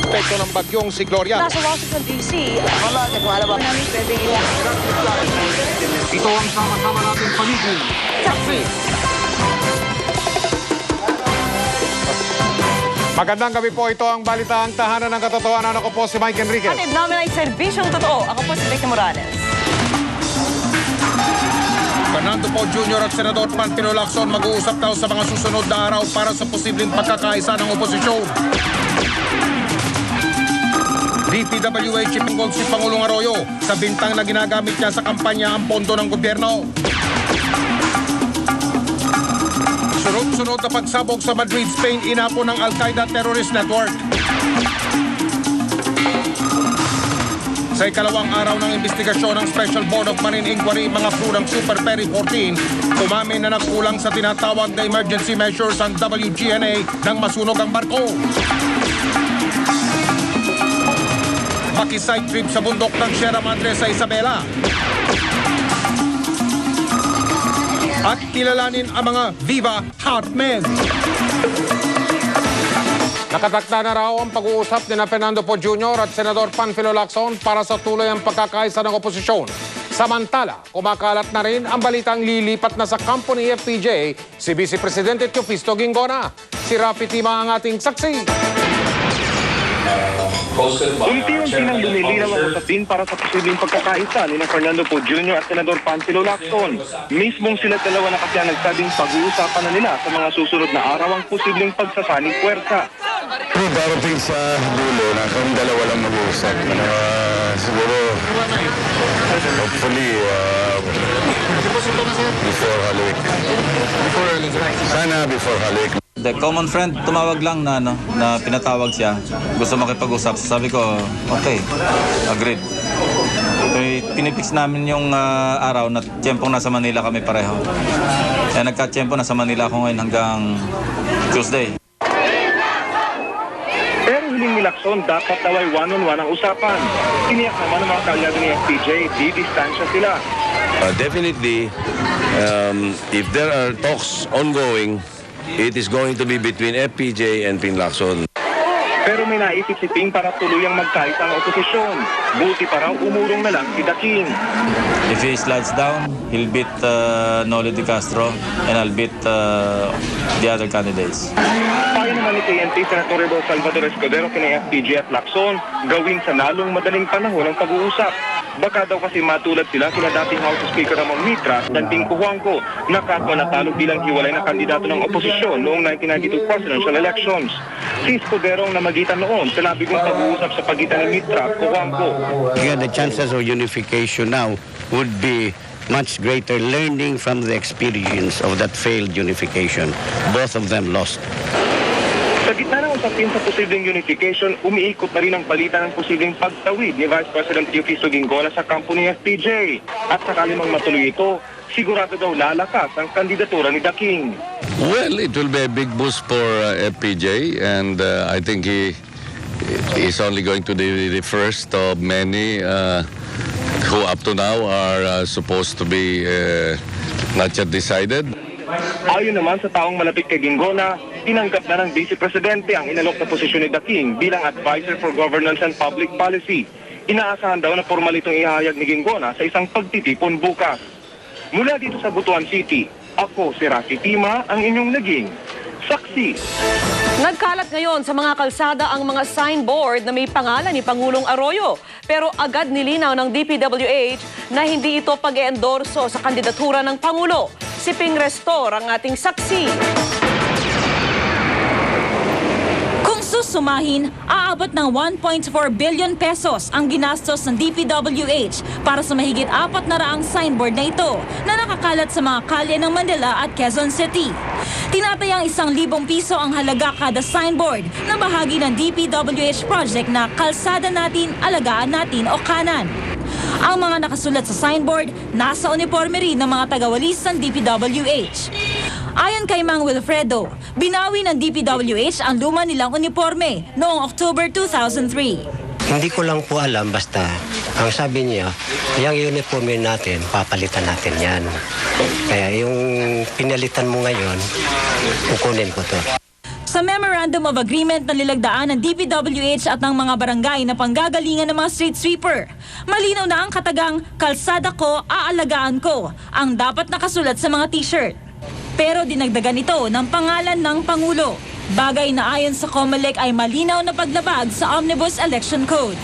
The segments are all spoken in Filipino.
epekto ng bagyong si Gloria. Nasa Washington, D.C. Wala, nagwala ba namin pwede ilang. Ito ang sama-sama nating paligid. Saksi! Magandang gabi po. Ito ang Balitang Tahanan ng Katotohanan. Ako po si Mike Enriquez. Atid namin ay serbisyong totoo. Ako po si Becky Morales. Fernando Poe Jr. at Senador Pantino Lacson mag-uusap daw sa mga susunod na araw para sa posibleng pagkakaisa ng oposisyon. DPWH ipinggol si Pangulong Arroyo sa bintang na ginagamit niya sa kampanya ang pondo ng gobyerno. Sunod-sunod na pagsabog sa Madrid, Spain, inapo ng Al-Qaeda Terrorist Network. Sa ikalawang araw ng investigasyon ng Special Board of Marine Inquiry, mga crew ng Super Ferry 14, umamin na nagkulang sa tinatawag na emergency measures ang WGNA nang masunog ang barko. Makiside trip sa bundok ng Sierra Madre sa Isabela. At kilalanin ang mga Viva Heartmen. Nakatakda na raw ang pag-uusap ni Fernando Poe Jr. at Senador Panfilo Lacson para sa tuloy ang pagkakaisa ng oposisyon. Samantala, kumakalat na rin ang balitang lilipat na sa kampo ni FPJ si Vice Presidente Teofisto Ginggona. Si Rafi Tima ang ating saksi. Unti-unti nang lumilinaw ang usapin para sa posibleng pagkakaisa ni Fernando Poe Jr. at Senador Pantilo Lacson. Mismong sila dalawa na kasi ang nagsabing pag-uusapan na nila sa mga susunod na araw ang posibleng pagsasaling puwersa. Darating sa dulo na kami dalawa lang mag-uusap. Siguro, hopefully, before halik. Sana before halik. The common friend, tumawag lang na, na pinatawag siya. Gusto makipag-usap. Sabi ko, okay, agreed. Pinipix namin yung araw na tiyempong nasa Manila kami pareho. Kaya nagka-tiyempo nasa Manila ako ngayon hanggang Tuesday. Pero hiling ni Lacson, dapat daw ay one-on-one ang usapan. Tiniyak naman ng mga kaalyado ni FPJ, di-distansya sila. Definitely, if there are talks ongoing, it is going to be between FPJ and Ping Lacson. Pero may naisip si Ping para tuluyang magkaisa ang oposisyon. Buti pa raw umurong na lang si The King. If he slides down, he'll beat Noli De Castro and I'll beat the other candidates. Payo naman ni KNP Senator Salvador Escudero kina FPJ at Lacson, gawin sa lalong madaling panahon ang pag-uusap. Baka daw kasi matulad sila dating House Speaker Ramon Mitra at Ping Juanco na kapwa natalo bilang hiwalay na kandidato ng oposisyon noong 1992 presidential elections. Si Escudero ang namagitan noon sa labigong pag-uusap sa pagitan ng Mitra at Juanco. Again, the chances of unification now would be much greater, learning from the experience of that failed unification. Both of them lost. Sa gitna ng usapin sa posibleng unification, umiikot na rin ang balita ng posibleng pagtawid ni Vice President Teofisto Ginggona sa kampo ni FPJ. At sakali mang matuloy ito, sigurado daw lalakas ang kandidatura ni The King. Well, it will be a big boost for FPJ, and I think he is only going to be the first of many who up to now are supposed to be not yet decided. Ayon naman sa taong malapit kay Ginggona, tinanggap na ng Vice Presidente ang inalok na posisyon ni The King bilang Advisor for Governance and Public Policy. Inaasahan daw na formal itong ihahayag ni Ginggona sa isang pagtitipon bukas. Mula dito sa Butuan City, ako si Rafi Tima, ang inyong naging saksi. Nagkalat ngayon sa mga kalsada ang mga signboard na may pangalan ni Pangulong Arroyo. Pero agad nilinaw ng DPWH na hindi ito pag-eendorso sa kandidatura ng Pangulo. Si Ping Restor ang ating saksi. Kung susumahin, aabot ng 1.4 billion pesos ang ginastos ng DPWH para sa mahigit 400 signboard na ito na nakakalat sa mga kalye ng Manila at Quezon City. Tinatayang 1,000 piso ang halaga kada signboard na bahagi ng DPWH project na Kalsada Natin, Alagaan Natin o Kanan. Ang mga nakasulat sa signboard, nasa uniforme rin ng mga tagawalis ng DPWH. Ayon kay Mang Wilfredo, binawi ng DPWH ang luma nilang uniforme noong October 2003. Hindi ko lang po alam, basta ang sabi niya, yung uniforme natin, papalitan natin yan. Kaya yung pinalitan mo ngayon, kukunin ko to. Sa Sa Memorandum of Agreement na nilagdaan ng DPWH at ng mga barangay na panggagalingan ng mga street sweeper, malinaw na ang katagang "kalsada ko, aalagaan ko" ang dapat nakasulat sa mga t-shirt. Pero dinagdagan ito ng pangalan ng Pangulo, bagay na ayon sa COMELEC ay malinaw na paglabag sa Omnibus Election Code.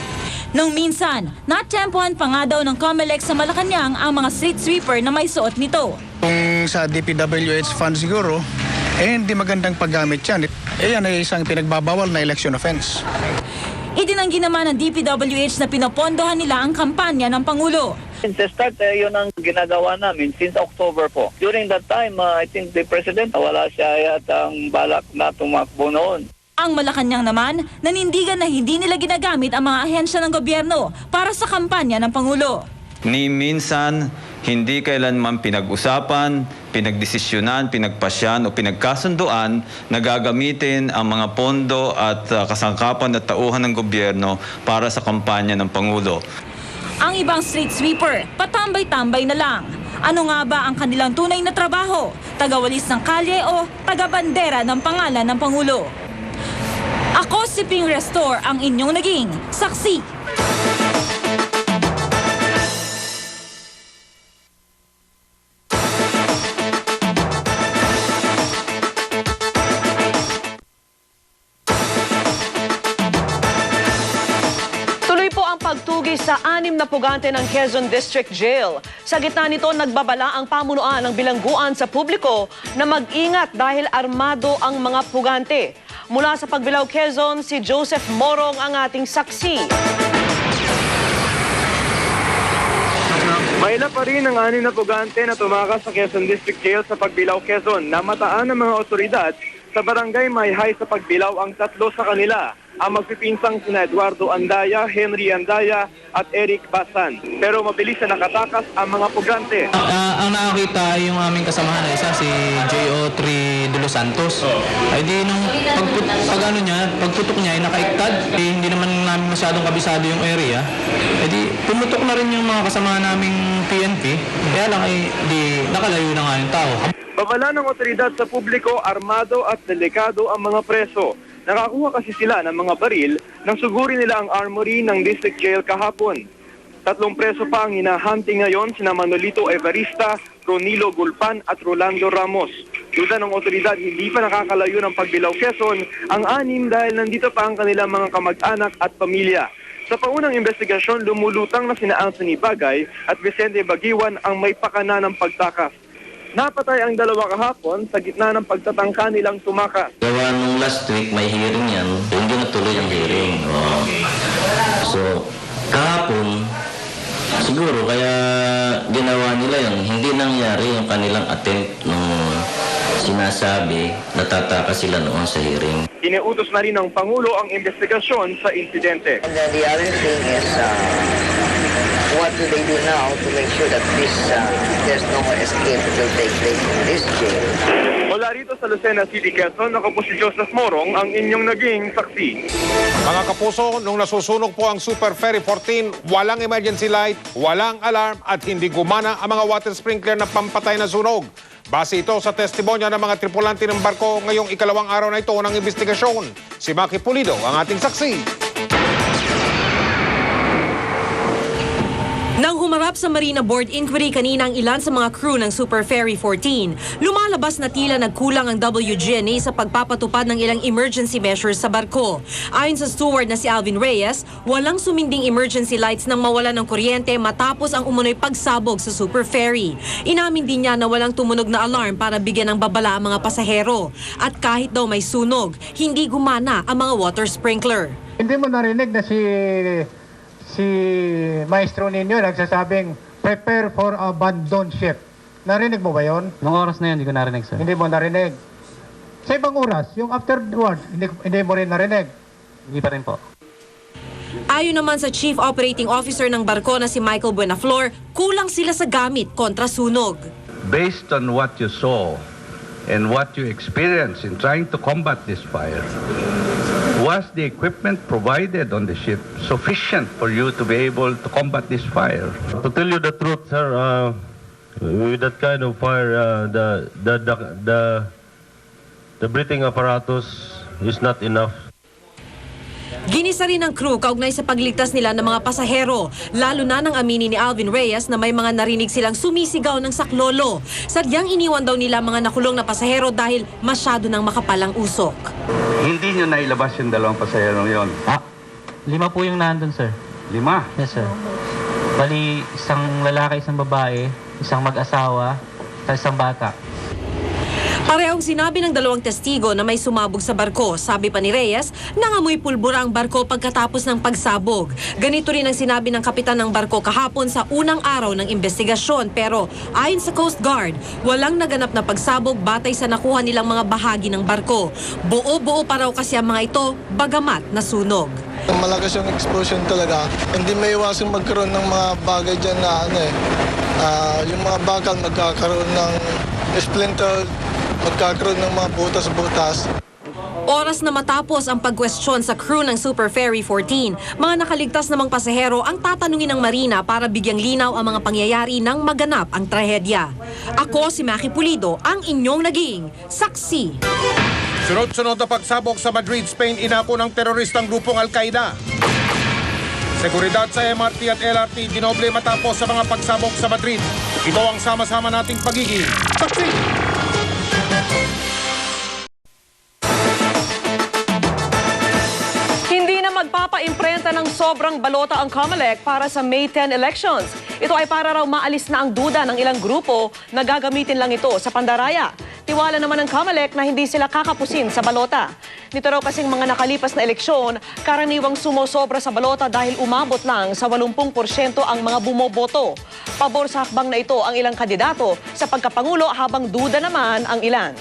Nung minsan, natempuhan pa nga daw ng COMELEC sa Malacanang ang mga street sweeper na may suot nito. Kung sa DPWH fund siguro, hindi magandang paggamit yan. Yan ay isang pinagbabawal na election offense. Itinanggi naman ng DPWH na pinapondohan nila ang kampanya ng Pangulo. Since the start, yun ang ginagawa namin since October po. During that time, I think the President, wala siya yatang balak na tumakbo noon. Ang Malacanang naman, nanindigan na hindi nila ginagamit ang mga ahensya ng gobyerno para sa kampanya ng Pangulo. Ni minsan, hindi kailanman pinag-usapan, pinagdesisyonan, pinagpasyan o pinagkasunduan na gagamitin ang mga pondo at kasangkapan at tauhan ng gobyerno para sa kampanya ng Pangulo. Ang ibang street sweeper, patambay-tambay na lang. Ano nga ba ang kanilang tunay na trabaho? Tagawalis ng kalye o tagabandera ng pangalan ng Pangulo? Ako si Ping Restor, ang inyong naging saksi. Pagtugi sa 6 na pugante ng Quezon District Jail. Sa gitna nito, nagbabala ang pamunuan ng bilangguan sa publiko na mag-ingat dahil armado ang mga pugante. Mula sa Pagbilao, Quezon, si Joseph Morong ang ating saksi. Maila pa rin ang 6 na pugante na tumakas sa Quezon District Jail sa Pagbilao, Quezon. Namataan ng mga otoridad sa barangay Mayhay sa Pagbilao ang 3 sa kanila. Ang magpipinsang sina Eduardo Andaya, Henry Andaya at Eric Basan. Pero mabilis na nakatakas ang mga pugante. Ang nakakita yung aming kasamahan na isa, si J.O. De Los Santos. Ay di nung pagputok niya ay nakaiktad. Hindi naman namin masyadong kabisado yung area. Ay di pumutok na rin yung mga kasamahan naming PNP. Kaya lang ay di nakalayo na nga yung tao. Babala ng otoridad sa publiko, armado at delikado ang mga preso. Nakakuha kasi sila ng mga baril nang suguri nila ang armory ng District Jail kahapon. 3 preso pa ang hinahunting ngayon, sina Manolito Evarista, Ronilo Gulpan at Rolando Ramos. Duda ng otoridad, hindi pa nakakalayo ng Pagbilao, Quezon ang 6 dahil nandito pa ang kanilang mga kamag-anak at pamilya. Sa paunang investigasyon, lumulutang na sina Anthony Bagay at Vicente Bagiwan ang may pakana ng pagtakas. Napatay ang 2 kahapon sa gitna ng pagtatangka nilang tumakas. Gawa nung last week, may hearing yan. Hindi natuloy ang hearing. So, kahapon, siguro kaya ginawa nila yung hindi nangyari yung kanilang attempt nung sinasabi natatakas sila noon sa hearing. Iniutos na rin ng Pangulo ang investigasyon sa insidente. And the other thing is, what do they do now to make sure that there's no more escape that will take place in this jail? Mula rito sa Lucena City, Quezon, ako po si Joseph Morong, ang inyong naging saksi. Mga kapuso, nung nasusunog po ang Super Ferry 14, walang emergency light, walang alarm at hindi gumana ang mga water sprinkler na pampatay na sunog. Base ito sa testimonya ng mga tripulante ng barko ngayong ikalawang araw na ito ng investigasyon. Si Maki Pulido ang ating saksi. Nang humarap sa Marina Board Inquiry kanina ang ilan sa mga crew ng Super Ferry 14, lumalabas na tila nagkulang ang WGNA sa pagpapatupad ng ilang emergency measures sa barko. Ayon sa steward na si Alvin Reyes, walang suminding emergency lights nang mawala ng kuryente matapos ang umunoy pagsabog sa Super Ferry. Inamin din niya na walang tumunog na alarm para bigyan ng babala ang mga pasahero. At kahit daw may sunog, hindi gumana ang mga water sprinkler. Hindi mo narinig na si Maestro ninyo nagsasabing prepare for abandon ship. Narinig mo ba yon? Nung oras na yun, hindi ko narinig, sir. Hindi mo narinig. Sa ibang oras, yung afterward, hindi mo rin narinig. Hindi pa rin po. Ayon naman sa Chief Operating Officer ng barko na si Michael Buenaflor, kulang sila sa gamit kontra sunog. Based on what you saw and what you experienced in trying to combat this fire, was the equipment provided on the ship sufficient for you to be able to combat this fire? To tell you the truth, sir, with that kind of fire, the breathing apparatus is not enough. Ginisa rin ng crew kaugnay sa pagligtas nila ng mga pasahero, lalo na ng amini ni Alvin Reyes na may mga narinig silang sumisigaw ng saklolo. Sadyang iniwan daw nila mga nakulong na pasahero dahil masyado ng makapalang usok. Hindi nyo nailabas yung dalawang pasahero yon. 5 po yung nandun, sir. 5? Yes, sir. Bali, isang lalaki, isang babae, isang mag-asawa, at isang bata. Parehong sinabi ng dalawang testigo na may sumabog sa barko. Sabi pa ni Reyes, nangamoy pulbura ang barko pagkatapos ng pagsabog. Ganito rin ang sinabi ng kapitan ng barko kahapon sa unang araw ng investigasyon. Pero ayon sa Coast Guard, walang naganap na pagsabog batay sa nakuha nilang mga bahagi ng barko. Buo-buo pa raw kasi ang mga ito, bagamat nasunog. Malakas yung explosion talaga. Hindi may iwasang magkaroon ng mga bagay dyan na yung mga bakal magkakaroon ng splinter, magkakaroon ng mga butas-butas. Oras na matapos ang pagkwestiyon sa crew ng Super Ferry 14, mga nakaligtas namang pasahero ang tatanungin ng Marina para bigyang linaw ang mga pangyayari nang maganap ang trahedya. Ako si Maki Pulido, ang inyong naging saksi. Sunod-sunod na pagsabog sa Madrid, Spain, inako ng teroristang grupong Al-Qaeda. Seguridad sa MRT at LRT dinoble matapos sa mga pagsabog sa Madrid. Ito ang sama-sama nating pagiging saksi. Hindi na magpapa-imprenta ng sobrang balota ang COMELEC para sa May 10 elections. Ito ay para raw maalis na ang duda ng ilang grupo na gagamitin lang ito sa pandaraya. Tiwala naman ng COMELEC na hindi sila kakapusin sa balota. Nito raw kasing mga nakalipas na eleksyon, karaniwang sumosobra sa balota dahil umabot lang sa 80% ang mga bumoboto. Pabor sa hakbang na ito ang ilang kandidato sa pagkapangulo habang duda naman ang ilan.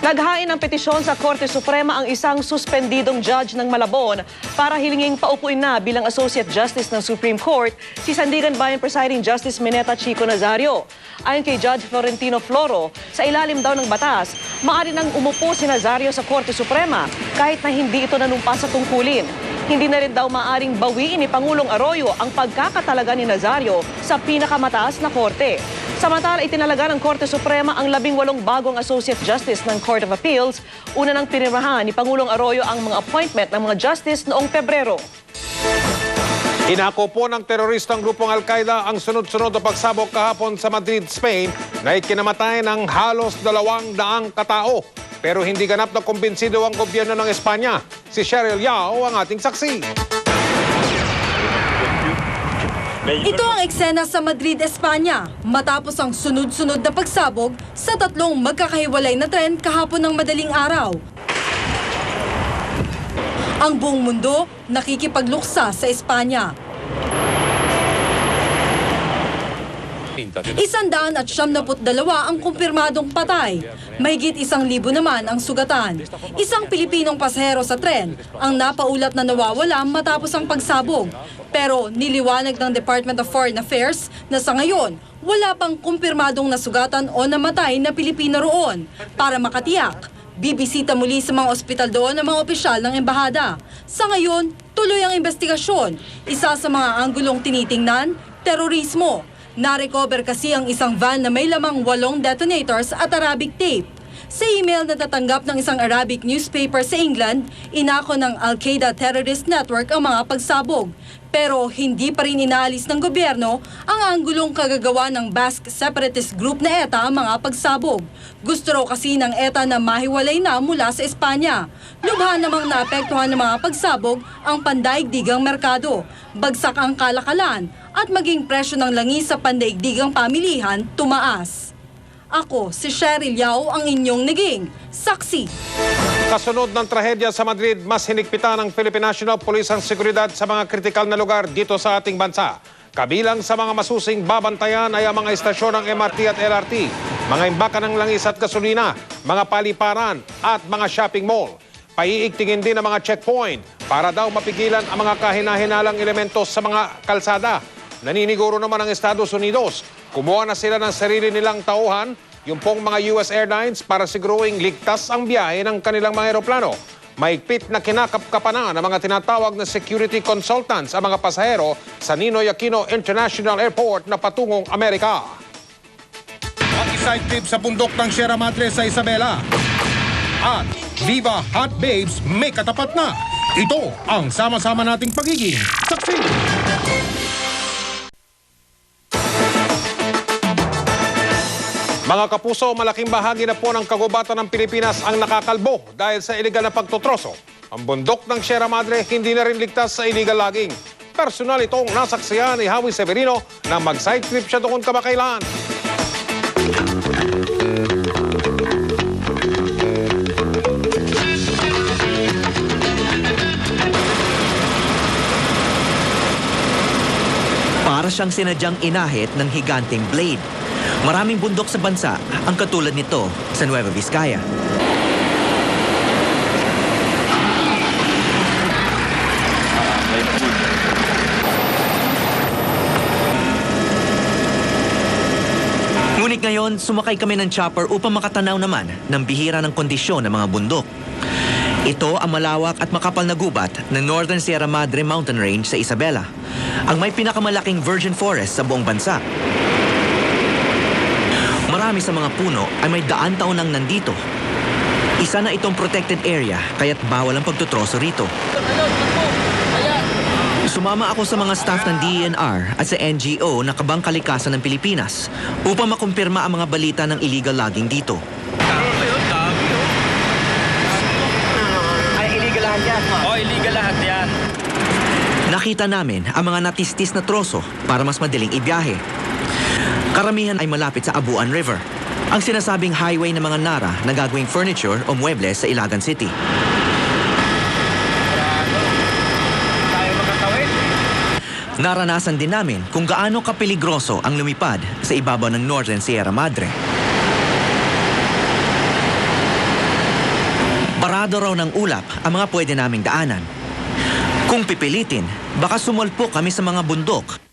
Naghain ng petisyon sa Korte Suprema ang isang suspendidong judge ng Malabon para hilinging paupuin na bilang Associate Justice ng Supreme Court si Sandigan Bayan Presiding Justice Mineta Chico Nazario. Ayon kay Judge Florentino Floro, sa ilalim daw ng batas, maaari nang umupo si Nazario sa Korte Suprema kahit na hindi ito nanumpa sa tungkulin. Hindi na rin daw maaaring bawiin ni Pangulong Arroyo ang pagkakatalaga ni Nazario sa pinakamataas na korte. Samantala, itinalaga ng Korte Suprema ang 18 bagong Associate Justice ng Court of Appeals. Una nang pinirmahan ni Pangulong Arroyo ang mga appointment ng mga justice noong Pebrero. Inako po ng teroristang grupong Al-Qaeda ang sunod-sunod na pagsabog kahapon sa Madrid, Spain na ikinamatay ng halos 200 katao. Pero hindi ganap na kumbinsido ang gobyerno ng Espanya. Si Cheryl Yao ang ating saksi. Ito ang eksena sa Madrid, Espanya, matapos ang sunod-sunod na pagsabog sa 3 magkakahiwalay na tren kahapon ng madaling araw. Ang buong mundo nakikipagluksa sa Espanya. 172 ang kumpirmadong patay. Mahigit 1,000 naman ang sugatan. Isang Pilipinong pasahero sa tren ang napaulat na nawawala matapos ang pagsabog. Pero niliwanag ng Department of Foreign Affairs na sa ngayon, wala pang kumpirmadong nasugatan o namatay na Pilipino roon. Para makatiyak, bibisita muli sa mga ospital doon ang mga opisyal ng embahada. Sa ngayon, tuloy ang investigasyon. Isa sa mga anggulong tinitingnan, terorismo. Na-recover kasi ang isang van na may lamang 8 detonators at Arabic tape. Sa email na tatanggap ng isang Arabic newspaper sa England, inako ng Al-Qaeda Terrorist Network ang mga pagsabog. Pero hindi pa rin inaalis ng gobyerno ang anggulong kagagawa ng Basque separatist group na ETA ang mga pagsabog. Gusto raw kasi ng ETA na mahiwalay na mula sa Espanya. Lubha namang naapektuhan ng mga pagsabog ang pandaigdigang merkado. Bagsak ang kalakalan at maging presyo ng langis sa pandaigdigang pamilihan tumaas. Ako, si Cheryl Yao, ang inyong naging saksi. Kasunod ng trahedya sa Madrid, mas hinigpitan ng Philippine National Police ang seguridad sa mga kritikal na lugar dito sa ating bansa. Kabilang sa mga masusing babantayan ay ang mga istasyon ng MRT at LRT, mga imbakan ng langis at gasolina, mga paliparan at mga shopping mall. Paiigtingin din ang mga checkpoint para daw mapigilan ang mga kahinahinalang elementos sa mga kalsada. Naniniguro naman ang Estados Unidos. Kumuha na sila ng sarili nilang tauhan, yung pong mga US Airlines, para siguruing ligtas ang biyahe ng kanilang mga aeroplano. Maigpit na kinakapkapanan ng mga tinatawag na security consultants ang mga pasahero sa Ninoy Aquino International Airport na patungong Amerika. Mag-side trip sa bundok ng Sierra Madre sa Isabela. At Viva Hot Babes may katapat na. Ito ang sama-sama nating pagiging saksi. Mga kapuso, malaking bahagi na po ng kagubatan ng Pilipinas ang nakakalbo dahil sa iligal na pagtutroso. Ang bundok ng Sierra Madre hindi na rin ligtas sa illegal logging. Personal itong nasaksihan ni Howie Severino na mag-side trip siya doon kamakailan. Para siyang sinadyang inahit ng higanting blade. Maraming bundok sa bansa ang katulad nito sa Nueva Vizcaya. Ngunit ngayon, sumakay kami ng chopper upang makatanaw naman ng bihira ng kondisyon ng mga bundok. Ito ang malawak at makapal na gubat ng Northern Sierra Madre Mountain Range sa Isabela, ang may pinakamalaking virgin forest sa buong bansa. Marami sa mga puno ay may daan taon nang nandito. Isa na itong protected area, kaya't bawal ang pagtutroso rito. Sumama ako sa mga staff ng DENR at sa NGO na Kabang Kalikasan ng Pilipinas upang makumpirma ang mga balita ng illegal logging dito. Ay, illegal lahat yan. Oo, illegal lahat yan. Nakita namin ang mga natistis na troso para mas madaling ibiyahe. Karamihan ay malapit sa Abuan River, ang sinasabing highway ng mga Nara na gagawing furniture o muebles sa Ilagan City. Naranasan din namin kung gaano kapeligroso ang lumipad sa ibabaw ng Northern Sierra Madre. Barado raw ng ulap ang mga pwede naming daanan. Kung pipilitin, baka sumulpo kami sa mga bundok.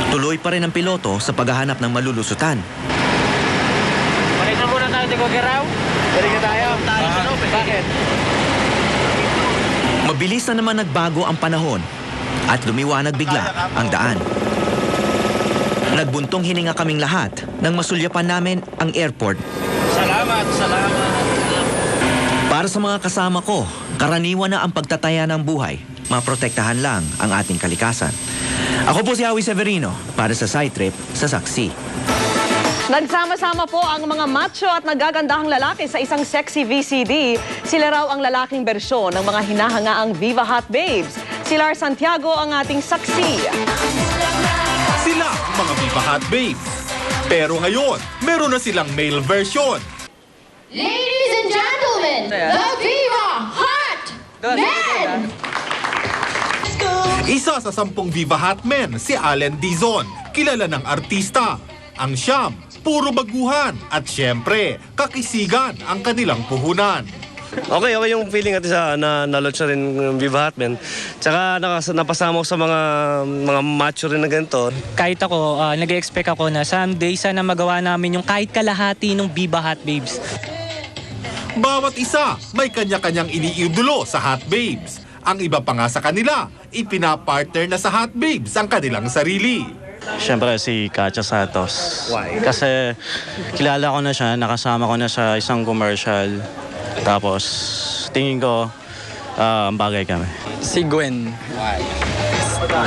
Tuloy pa rin ang piloto sa paghahanap ng malulusutan. Balik na muna tayo, Tigogeraw. Balik na tayo. Bakit? Mabilis na naman nagbago ang panahon at lumiwanag bigla ang daan. Nagbuntong hininga kaming lahat nang masulyapan namin ang airport. Salamat. Para sa mga kasama ko, karaniwan na ang pagtataya ng buhay. Maprotektahan lang ang ating kalikasan. Ako po si Howie Severino para sa Side Trip sa Saksi. Nagsama-sama po ang mga macho at nagagandahang lalaki sa isang sexy VCD. Sila raw ang lalaking bersyon ng mga hinahangaang Viva Hot Babes. Si Lars Santiago ang ating saksi. Sila ang mga Viva Hot Babes. Pero ngayon, meron na silang male version. Ladies and gentlemen, the Viva Hot Men! Isa sa 10 Viva Hot Men, si Allen Dizon, kilala ng artista. Ang siyam, puro baguhan at syempre, kakisigan ang kanilang puhunan. Okay yung feeling natin sa na-launch na rin ng Viva Hot Men. Tsaka napasama ko sa mga macho rin na ganito. Kahit ako, nag-expect ako na someday sana magawa namin yung kahit kalahati ng Viva Hot Babes. Bawat isa may kanya-kanyang iniidolo sa Hot Babes. Ang iba pa nga sa kanila, ipinapartner na sa Hot Babes ang kanilang sarili. Siyempre si Katja Santos. Why? Kasi kilala ko na siya, nakasama ko na sa isang commercial. Tapos tingin ko, bagay kami. Si Gwen. Why?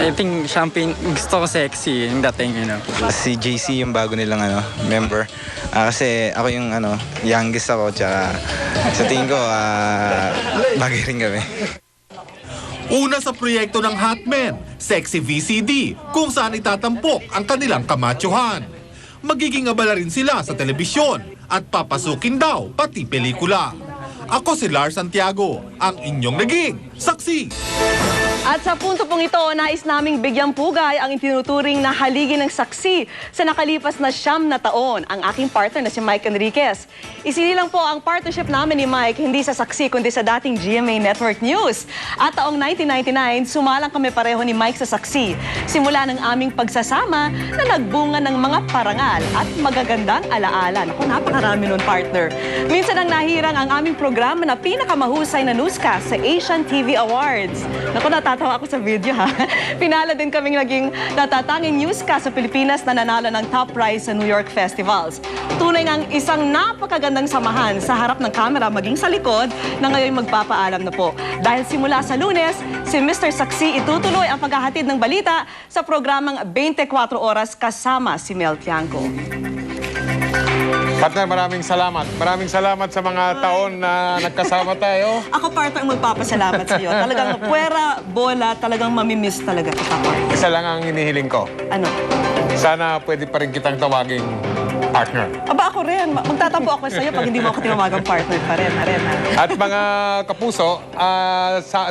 I think champagne, gusto ko sexy yung dating, Si JC yung bago nilang member. Kasi ako yung youngest ako, tsaka sa tingin ko, bagay rin kami. Una sa proyekto ng Hot Men, Sexy VCD, kung saan itatampok ang kanilang kamachuhan. Magiging abala rin sila sa telebisyon at papasukin daw pati pelikula. Ako si Lars Santiago, ang inyong naging saksi. At sa punto pong ito, nais naming bigyang pugay ang itinuturing na haligi ng saksi sa nakalipas na 9 na taon, ang aking partner na si Mike Enriquez. Isinilang po ang partnership namin ni Mike hindi sa saksi kundi sa dating GMA Network News. At taong 1999, sumalang kami pareho ni Mike sa saksi. Simula ng aming pagsasama na nagbunga ng mga parangal at magagandang alaala. Naku, napakarami nun, partner. Minsan ang nahirang ang aming programa na pinakamahusay na newscast sa Asian TV Awards. Naku, natatawa ako sa video ha. Pinala din kaming naging natatanging newscast sa Pilipinas na nanalo ng top prize sa New York Festivals. Tunay ngang isang napakagandang samahan sa harap ng kamera maging sa likod na ngayon magpapaalam na po. Dahil simula sa Lunes, si Mr. Saksi itutuloy ang paghahatid ng balita sa programang 24 Oras kasama si Mel Tiangco. Partner, maraming salamat. Maraming salamat sa mga taon na nagkasama tayo. Ako partner magpapasalamat sa iyo. Talagang puwera, bola, talagang mamimiss talaga kita partner. Isa lang ang hinihiling ko. Ano? Sana pwede pa rin kitang tawaging partner. Aba ako rin. Magtatampo ako sa iyo pag hindi mo ako tinawagang partner pa rin. At mga kapuso,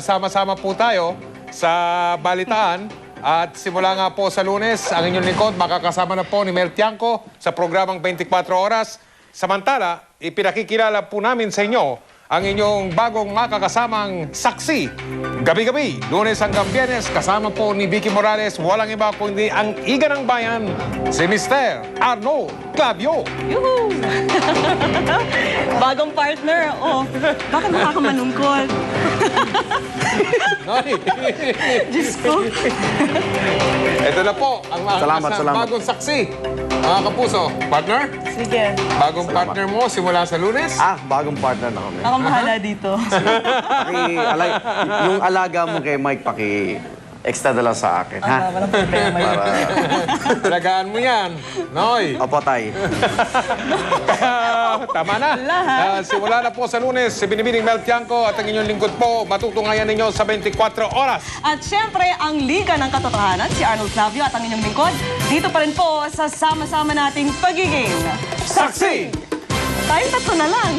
sama-sama po tayo sa balitaan. At simula nga po sa Lunes, ang inyong lingkod, makakasama na po ni Mel Tiangco sa programang 24 Oras. Samantala, ipinakikilala po namin sa inyo ang inyong bagong makakasamang saksi. Gabi-gabi, Lunes hanggang Biyernes, kasama po ni Vicky Morales, walang iba kundi ang iga ng bayan, si Mr. Arnold Clavio. Yuhu! Bagong partner. Oh, bakit nakakamalungkot? Diyos ko. Ito na po ang Salamat. bagong saksi. Mga kapuso, partner? Sige. Bagong partner mo simula sa Lunes? Bagong partner na kami. Ako bahala dito. Yung alaga mo kay Mike, extra na lang sa akin, ha? Walang problema yun. Alagaan mo yan, Noy. Opo, tay. Tama na. Simula na po sa Lunes, si Binibining Mel Tiangco at ang inyong lingkod po, matutunghayan ninyo sa 24 Oras. At syempre, ang Liga ng Katotohanan, si Arnold Clavio at ang inyong lingkod, dito pa rin po sa sama-sama nating pagiging saksi! Tayong tatlo na lang.